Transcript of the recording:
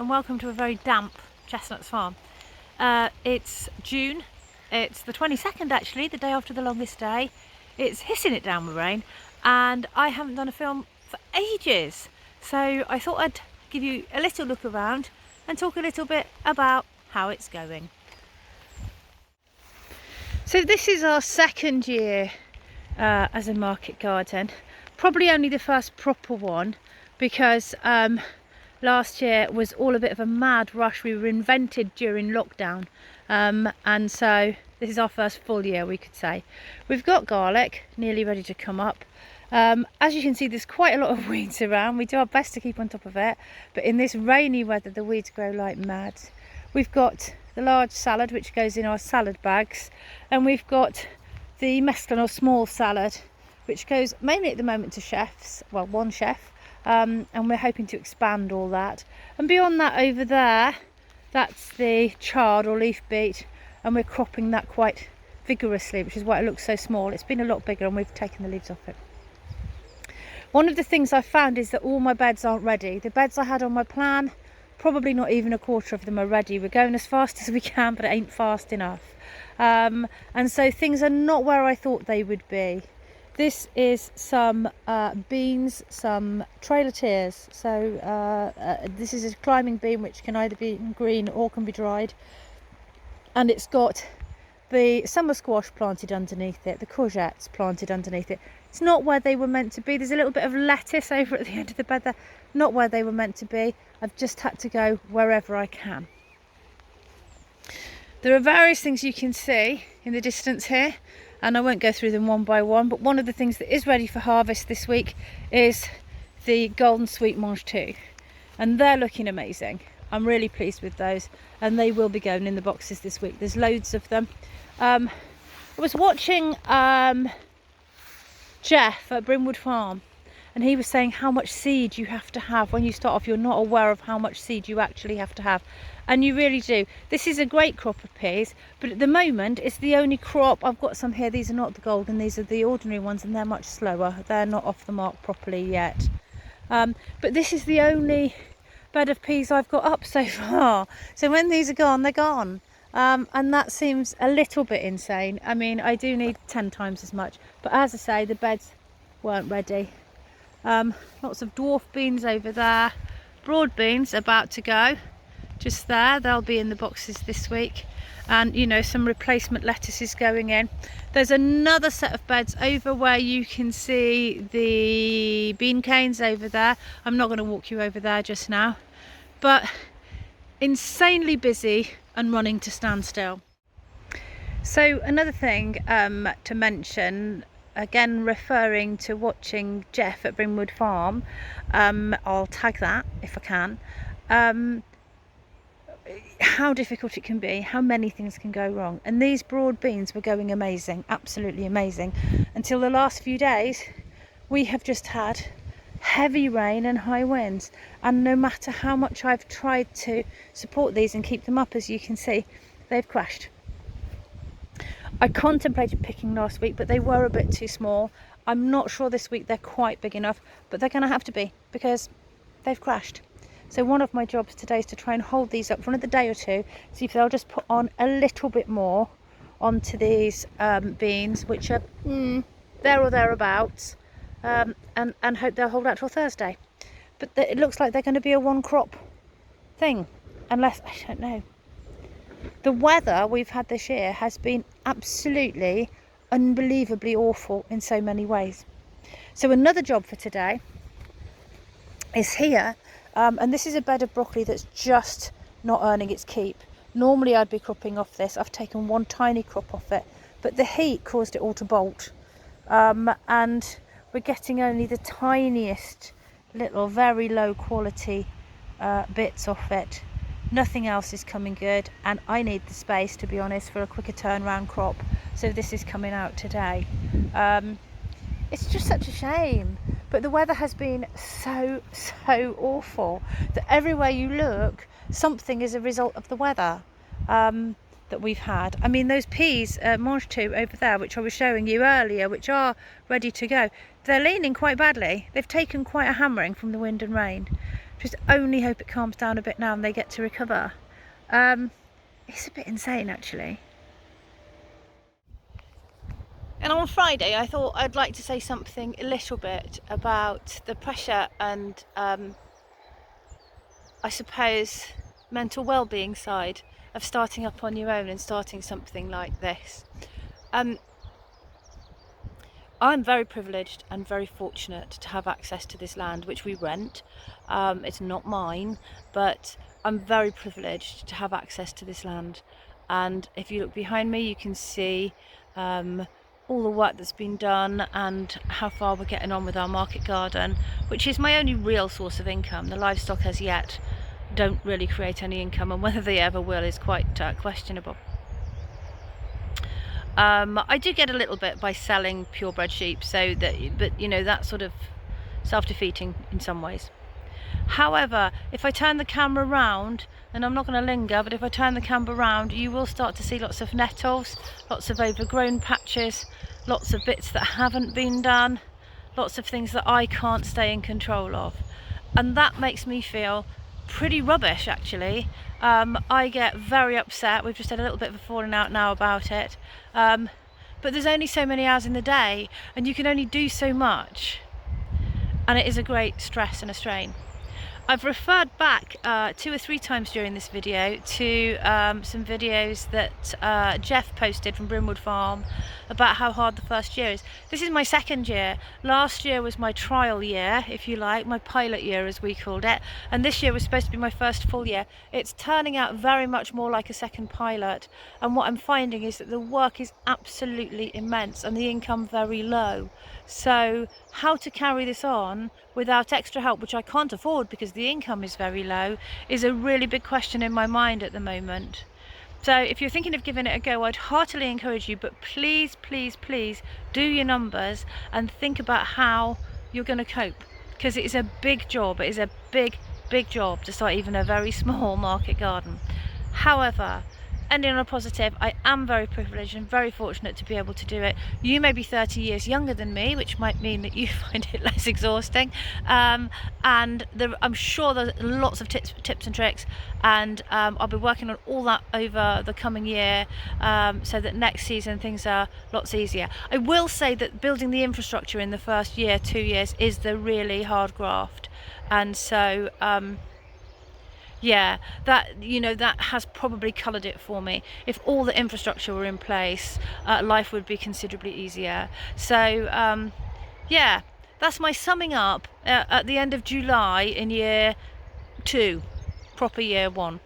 and welcome to a very damp chestnuts farm. It's June, it's the 22nd actually, the day after the longest day. It's hissing it down with rain and I haven't done a film for ages. So I thought I'd give you a little look around and talk a little bit about how it's going. So this is our second year as a market garden. Probably only the first proper one because last year was all a bit of a mad rush. We were invented during lockdown, and so this is our first full year, we could say. We've got garlic nearly ready to come up. As you can see, there's quite a lot of weeds around. We do our best to keep on top of it, but in this rainy weather the weeds grow like mad. We've got the large salad which goes in our salad bags, and we've got the mesclun or small salad which goes mainly at the moment to chefs, well, one chef, and we're hoping to expand all that. And beyond that, over there, that's the chard or leaf beet, and we're cropping that quite vigorously, which is why it looks so small. It's been a lot bigger and we've taken the leaves off it. One of the things I found is that all my beds aren't ready. The beds I had on my plan, probably not even a quarter of them are ready. We're going as fast as we can, but it ain't fast enough. And so things are not where I thought they would be. This is some beans, some trailer tears. So this is a climbing bean which can either be green or can be dried. And it's got the summer squash planted underneath it, the courgettes planted underneath it. It's not where they were meant to be. There's a little bit of lettuce over at the end of the bed there. Not where they were meant to be. I've just had to go wherever I can. There are various things you can see in the distance here, and I won't go through them one by one, but one of the things that is ready for harvest this week is the golden sweet mange tout, and they're looking amazing. I'm really pleased with those, and they will be going in the boxes this week. There's loads of them. I was watching Jeff at Brimwood Farm, and he was saying how much seed you have to have when you start off. You're not aware of how much seed you actually have to have, and you really do. This is a great crop of peas, but at the moment it's the only crop. I've got some here. These are not the golden, these are the ordinary ones, and they're much slower. They're not off the mark properly yet. But this is the only bed of peas I've got up so far. So when these are gone, they're gone. And that seems a little bit insane. I mean, I do need 10 times as much, but as I say, the beds weren't ready. Lots of dwarf beans over there, broad beans about to go just there. They'll be in the boxes this week, and you know, some replacement lettuces going in. There's another set of beds over where you can see the bean canes over there. I'm not going to walk you over there just now, but insanely busy and running to standstill. So another thing to mention, again referring to watching Jeff at Brimwood Farm, I'll tag that if I can, how difficult it can be, how many things can go wrong. And these broad beans were going amazing, absolutely amazing, until the last few days. We have just had heavy rain and high winds, and no matter how much I've tried to support these and keep them up, as you can see, they've crashed. I contemplated picking last week, but they were a bit too small. I'm not sure this week they're quite big enough, but they're going to have to be because they've crashed. So one of my jobs today is to try and hold these up for another day or two, see if they'll just put on a little bit more onto these beans, which are there or thereabouts, and hope they'll hold out till Thursday. But it looks like they're going to be a one crop thing, unless, I don't know. The weather we've had this year has been absolutely unbelievably awful in so many ways. So another job for today is here, and this is a bed of broccoli that's just not earning its keep. Normally I'd be cropping off this. I've taken one tiny crop off it, but the heat caused it all to bolt, and we're getting only the tiniest little very low quality bits off it. Nothing else is coming good, and I need the space, to be honest, for a quicker turnaround crop, so this is coming out today. It's just such a shame, but the weather has been so awful that everywhere you look something is a result of the weather that we've had. I mean, those peas, mange tout over there, which I was showing you earlier, which are ready to go, they're leaning quite badly. They've taken quite a hammering from the wind and rain. Just only hope it calms down a bit now and they get to recover. It's a bit insane, actually. And on Friday, I thought I'd like to say something a little bit about the pressure and, I suppose, mental well-being side of starting up on your own and starting something like this. I'm very privileged and very fortunate to have access to this land, which we rent. It's not mine, but I'm very privileged to have access to this land. And if you look behind me, you can see all the work that's been done and how far we're getting on with our market garden, which is my only real source of income. The livestock as yet don't really create any income, and whether they ever will is quite questionable. I do get a little bit by selling purebred sheep, so that, but you know, that's sort of self-defeating in some ways. However, if I turn the camera round, and I'm not going to linger, but if I turn the camera round, you will start to see lots of nettles, lots of overgrown patches, lots of bits that haven't been done, lots of things that I can't stay in control of, and that makes me feel pretty rubbish, actually. I get very upset. We've just had a little bit of a falling out now about it, but there's only so many hours in the day and you can only do so much, and it is a great stress and a strain. I've referred back 2 or 3 times during this video to some videos that Jeff posted from Brimwood Farm about how hard the first year is. This is my second year. Last year was my trial year, if you like, my pilot year as we called it, and this year was supposed to be my first full year. It's turning out very much more like a second pilot, and what I'm finding is that the work is absolutely immense and the income very low. So how to carry this on without extra help, which I can't afford because the income is very low, is a really big question in my mind at the moment. So if you're thinking of giving it a go, I'd heartily encourage you, but please, please, please do your numbers and think about how you're going to cope, because it is a big job. It is a big, big job to start even a very small market garden. However, ending on a positive, I am very privileged and very fortunate to be able to do it. You may be 30 years younger than me, which might mean that you find it less exhausting, and I'm sure there's lots of tips and tricks, and I'll be working on all that over the coming year, so that next season things are lots easier. I will say that building the infrastructure in the first year, 2 years, is the really hard graft, and so yeah, that, you know, that has probably coloured it for me. If all the infrastructure were in place, life would be considerably easier. So yeah, that's my summing up at the end of July in year 2, proper year 1.